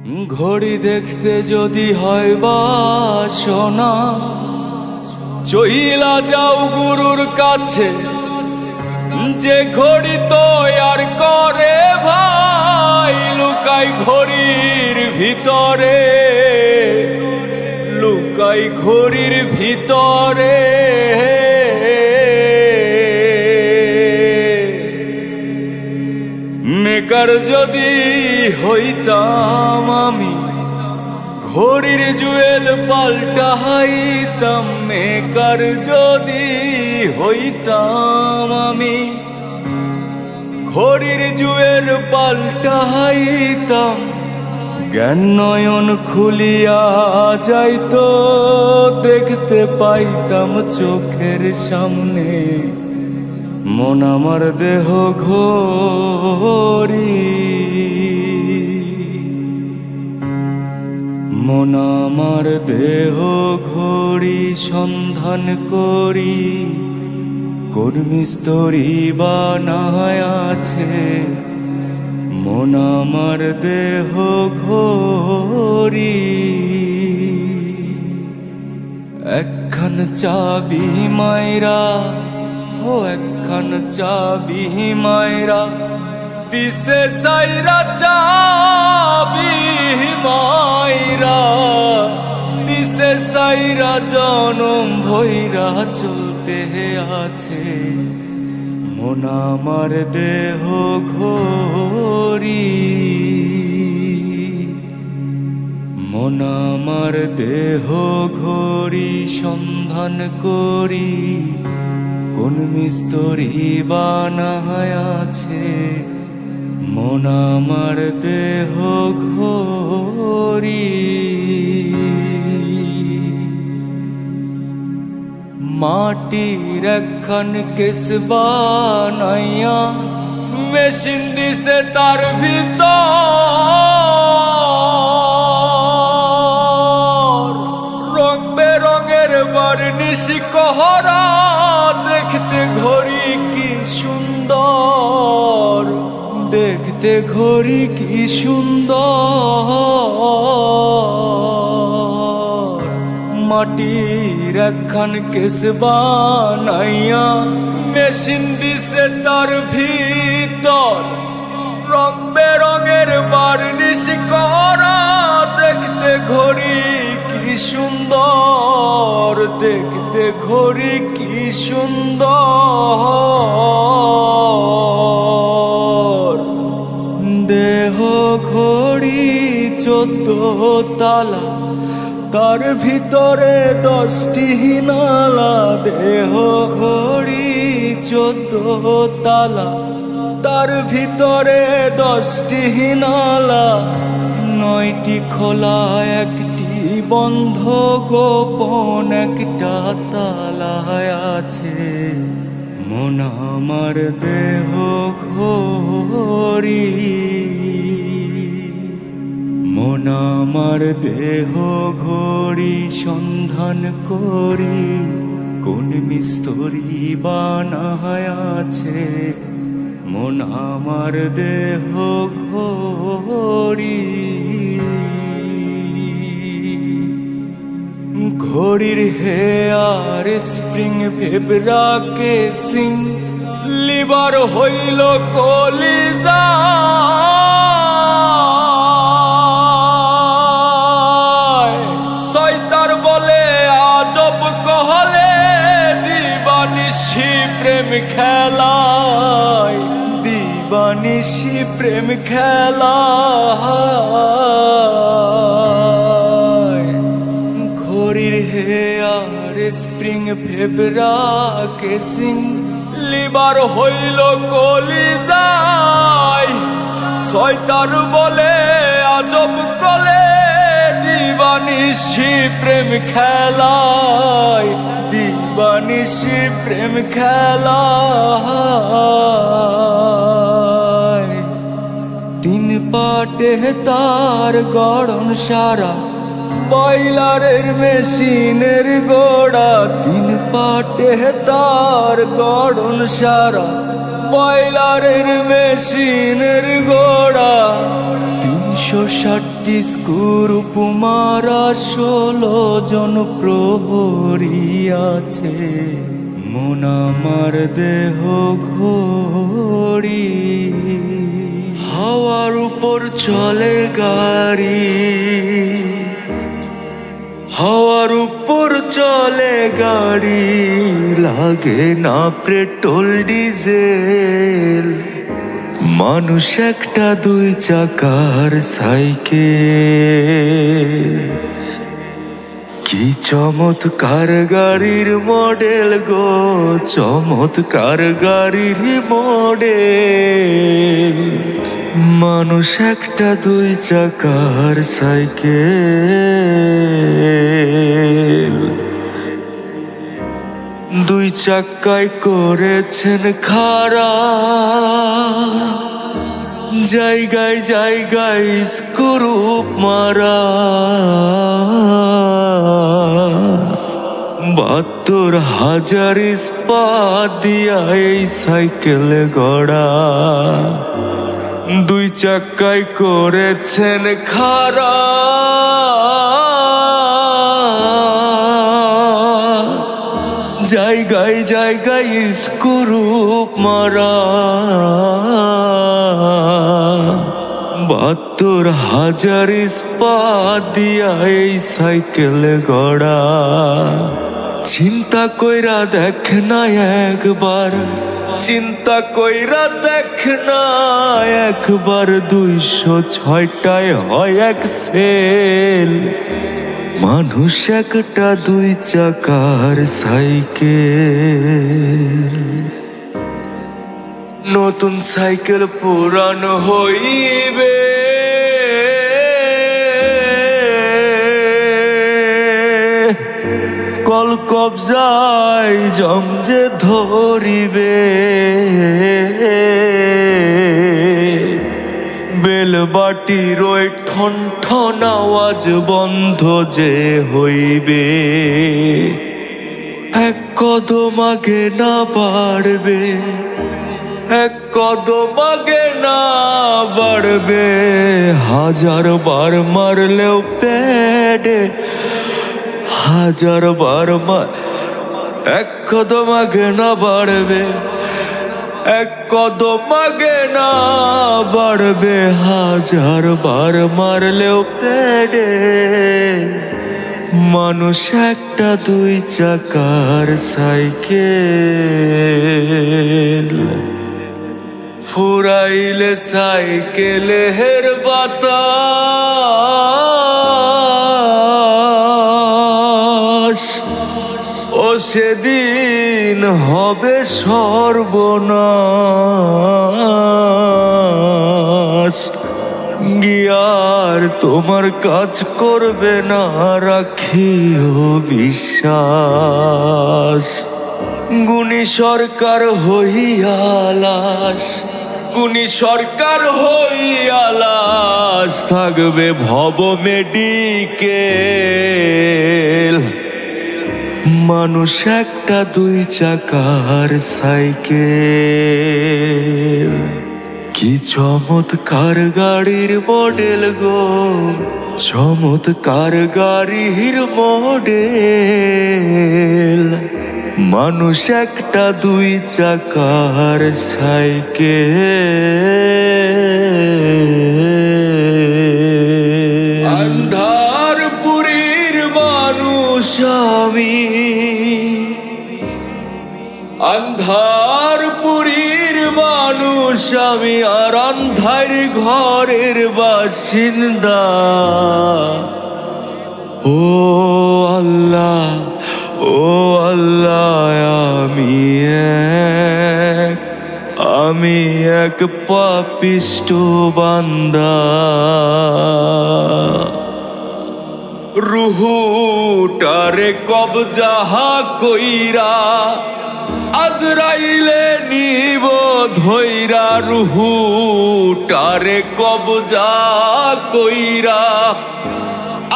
ঘড়ি দেখতে যদি হয় বাসনা, চইলা যাও গুরুর কাছে। যে ঘড়ি তো আর করে ভাই, লুকাই ঘড়ির ভিতরে, লুকাই ঘড়ির ভিতরে। মেকার যদি হইতাম আমি, ঘড়ির জুয়েল পাল্টাইতাম। মেকার যদি হইতাম আমি, ঘড়ির জুয়েল পাল্টাইতাম। জ্ঞান নয়ন খুলিয়া যাইতো, দেখতে পাইতাম চোখের সামনে মন আমার দেহ ঘড়ি। মন আমার দেহ ঘড়ি সন্ধান করি, কোন মিস্তরি বানায় আছে মন আমার দেহ ঘড়ি। একখান চাবি মাইরা, ও একখান চাবি মাইরা দিছে সাইরা, চাবি মাইরা দিছে সাইরা। জনম ভৈরা চলতে আছে মন আমার দেহ ঘড়ি। মন আমার দেহ ঘড়ি সন্ধান করি, কোন মিস্তরি বানায় আছে মন আমার দেহ ঘড়ি। মাটির একখান কেস বানাইয়া, মেশিন দিছে তার ভিতর, রং বেরঙের বার্নিশ কহরা। দেখতে ঘড়ি কি সুন্দর, দেখতে ঘড়ি কি সুন্দর। মাটির একখান কেস বানাইয়া, মেশিন দিছে তার ভিতর, রং বেরঙের বার্নিশ করা। দেখতে ঘড়ি কি সুন্দর, দেখতে ঘড়ি কি সুন্দর। দেহ ঘড়ি 14 তালা, তার ভিতরে 10টি নালা। দেহ ঘড়ি 14 তালা, তার ভিতরে 10টি নালা। 9টি খোলা, 1টি বন্ধ, গোপন একটা তালায় আছে মন আমার দেহ ঘড়ি। মন আমার দেহ ঘড়ি সন্ধান করি, কোন মিস্তরি বানায় আছে মন আমার দেহ ঘড়ি। ঘড়ির হেয়ার স্প্রিং, ফেবরা কেসিং, লিভার হইল কলিজা। শয়তান বলে আজব কহলে, দিবানিশি প্রেম খেলায়, দিবানিশি প্রেম খেলায়। ঘড়ির হেয়ার স্প্রিং, ফেবরা কেসিং, লিভার হইল কলিজায়। শয়তান বলে আজব কলে, দিবানিশি প্রেম খেলায়, দিবানিশি প্রেম খেলায়। 3 পাটে তার গড়ন সারা, বয়লারের মেশিনের গোড়া। 3 পাটে তার গড়ন সারা, বয়লারের মেশিনের গোড়া। 300 560টি স্কুর উপমারা 16 জন প্রহরী আছে। মন আমার দেহ ঘড়ি, হাওয়ার উপর চলে গাড়ি, হাওয়ার উপর চলে গাড়ি, লাগে না পেট্রোল ডিজেল। মানুষ একটা 2 চাকার সাইকেল। কি চমৎকার গাড়ির মডেল গো, চমৎকার গাড়ির মডেল। মানুষ একটা 2 চাকার সাইকেল। 2 চাকায় করেছেন খাড়া, জায়গায় জায়গায় স্ক্রু মারা। 72,000 ইস্পাত দিয়া এই সাইকেল গড়া। 2 চাকায় করেছেন খাড়া, জায়গায় জায়গায় স্ক্রু মারা। 72,000 ইস্পাত দিয়া এই সাইকেল গড়া। চিন্তা কইরা দেখ না একবার, চিন্তা কইরা দেখ না একবার, 206টায় হয় এক্সেল। মানুষ একটা 2 চাকার সাইকেল। নতুন সাইকেল পুরানো হইবে, কল কবজায় জমজে ধরিবে। বেলবাটির ওই ঠন ঠন আওয়াজ বন্ধ যে হইবে। এক কদম আগে না বাড়বে, এক কদম আগে না বাড়বে। 1000 বার মারলেও প্যাডে, 1000 বার এক কদম আগে না বাড়বে, এক কদম আগে না বাড়বে। 1000 বার মারলেও প্যাডে। মানুষ একটা 2 চাকার সাইকেল। ফুরাইলে সাইকেলের বাতাস, ও সেদিন হবে সর্বনাশ। গিয়ার তোমার কাজ করবে না, রাখিও বিশ্বাস। গুণী সরকার হইয়া লাশ, গুণী সরকার হইয়া লাশ, থাকবে ভব মেডিকেল। মানুষ একটা 2 চাকার সাইকেল। কি চমৎকার গাড়ির মডেল গো, চমৎকার গাড়ির মডেল। মানুষ একটা 2 চাকার সাইকেল। আন্ধারপুরীর মানুষ আমি, আন্ধারপুরীর মানুষ আমি, আর আন্ধার ঘরের বাসিন্দা। ও আল্লাহ, ও আল্লাহ, আমি এক পাপিষ্ঠ বান্দা। রুহুটারে কবজা কইরা আজরাইলে নিব ধইরা। রুহুটারে কবজা কইরা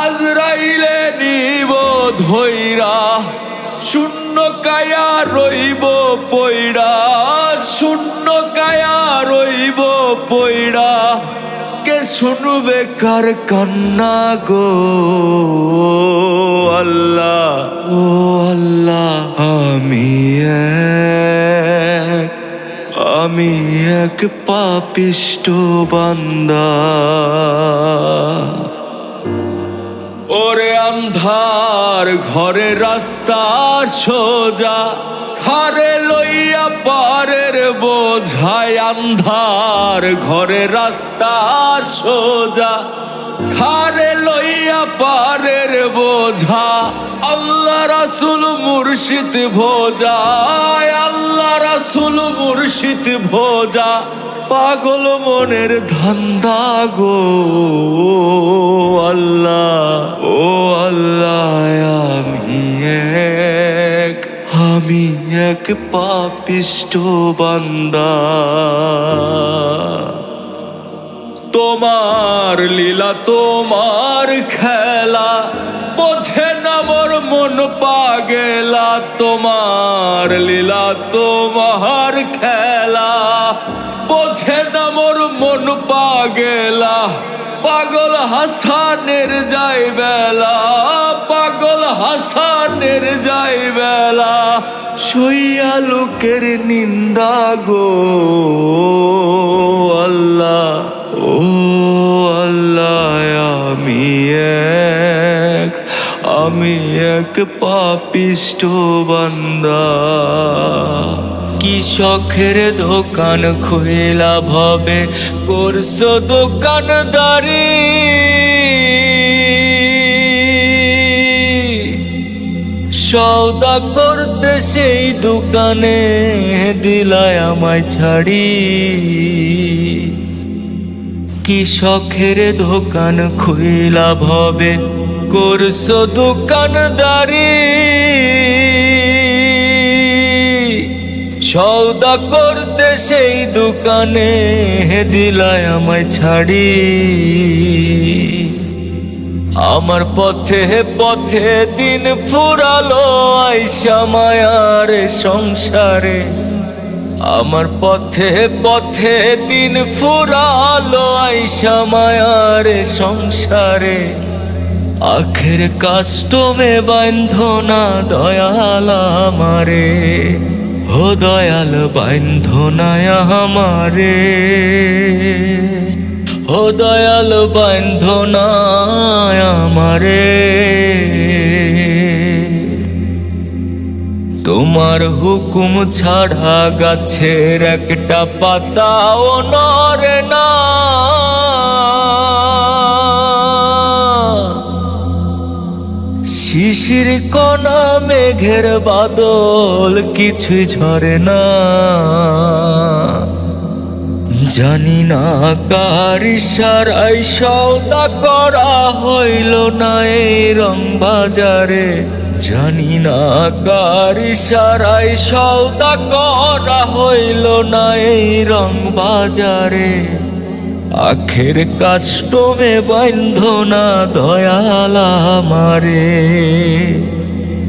আজরাইলে নিব ধইরা। শূন্য কায়া রইব পইড়া, শূন্য কায়া রইব পইড়া। কে শুনবে কার কান্না গো আল্লাহ ও আল্লাহ আমি এক পাপিষ্ট বান্দা ওরে আন্ধার ঘরে রাস্তা সোজা খারে লইয়া পারের বোঝায় আন্ধার ঘরে রাস্তা সোজা খারে লইয়া পারের বোঝা আল্লাহ রাসূল মুর্শিদ ভোজা আল্লাহ রাসূল মুর্শিদ ভোজা পাগল মনের ধান্দা গো আল্লাহ ও আল্লাহ আমি এক পাপিষ্ট বান্দা তোমার লীলা তোমার খেলা বোঝে না মোর মন পাগেলা তোমার লীলা তোমার খেলা বোঝে না মোর মন পাগেলা পাগল হাসানের যাই বেলা পাগল হাসানের যাই বেলা সইয়া লোকের নিন্দা গো আল্লাহ ও আল্লাহ আমি এক পাপিষ্ট বান্দা কি শখের দোকান খুইলা ভবে করছো দোকানদারি সওদা করতে সেই দোকানে দিলায় আমায় ছাড়ি কি শখের দোকান খুইলা ভবে করছো দোকানদারি সওদা করতে সেই দোকানে দিলায় আমায় ছাড়ি আমার পথে পথে দিন ফুরালো আইসা মায়ার সংসারে আমার পথে পথে দিন ফুরালো আইসা মায়ার সংসারে আখের কাস্টমে বান্ধো না দয়াল আমারে ও দয়াল বান্ধো না আমারে ও দয়াল বান্ধো না আমারে তোমার হুকুম ছাড়া গাছের একটা পাতাও নড়ে না শিশির কণা মেঘের বাদল কিছুই ঝরে না জানি না কার ইশারায় সওদা করা হইল না এই রং বাজারে জানি না কার ইশারায় সওদা করা হইল না এই রং বাজারে আখের কাস্টমে বান্ধো না দয়াল আমারে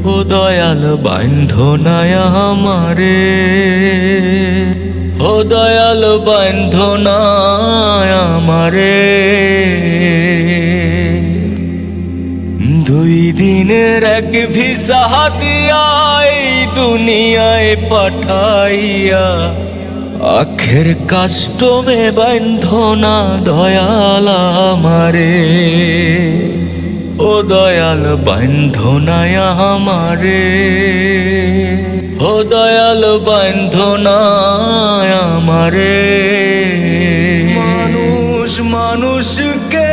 ও দয়াল বান্ধো না আমারে ও দয়াল বান্ধো না আমারে দুই দিনের এক ভিসা দিয়াই দুনিয়ায় পাঠাইয়া আখের কাস্টমে বান্ধো না দয়াল আমারে ও দয়াল বান্ধো না আমারে ও দয়াল বান্ধো না আমারে মানুষ মানুষকে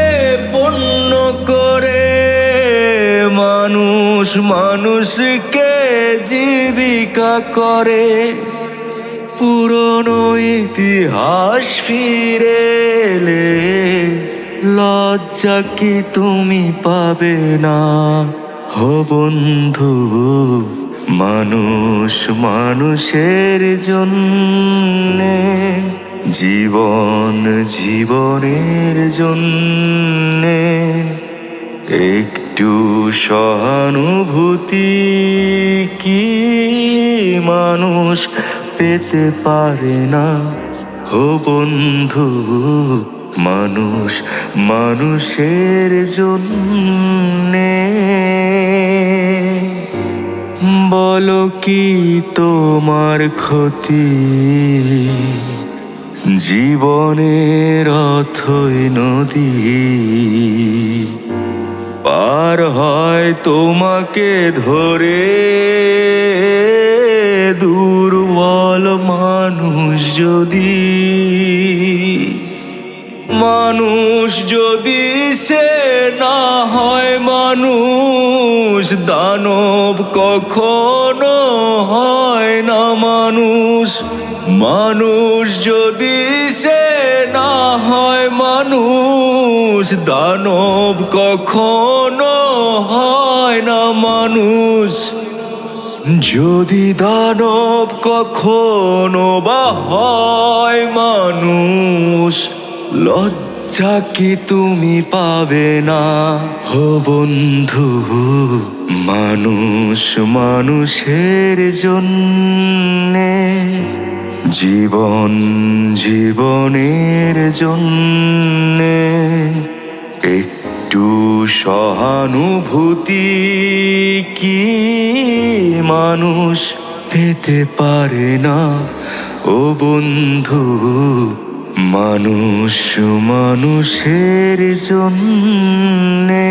পণ্য করে মানুষ মানুষকে জীবিকা করে পুরনো ইতিহাস ফিরে এলে লজ্জা কি তুমি পাবে না হো বন্ধু মানুষ মানুষের জন্যে জীবন জীবনের জন্যে একটু সহানুভূতি কি মানুষ পেতে পারে না হো বন্ধু মানুষ মানুষের জন্যে। বলো কি তোমার ক্ষতি, জীবনের অথই নদী পার হয় তোমাকে ধরে। দুর্বল মানুষ যদি, মানুষ যদি সে না হয় মানুষ, দানব কখনো হয় না মানুষ। মানুষ যদি সে না হয় মানুষ, দানব কখনো হয় না মানুষ। যদি দানব কখনো বা হয় মানুষ, লজ্জা কি তুমি পাবে না ও বন্ধু? মানুষ মানুষের জন্যে, জীবন জীবনের জন্যে। একটু সহানুভূতি কি মানুষ পেতে পারে না ও বন্ধু? মানুষ মানুষের জন্যে।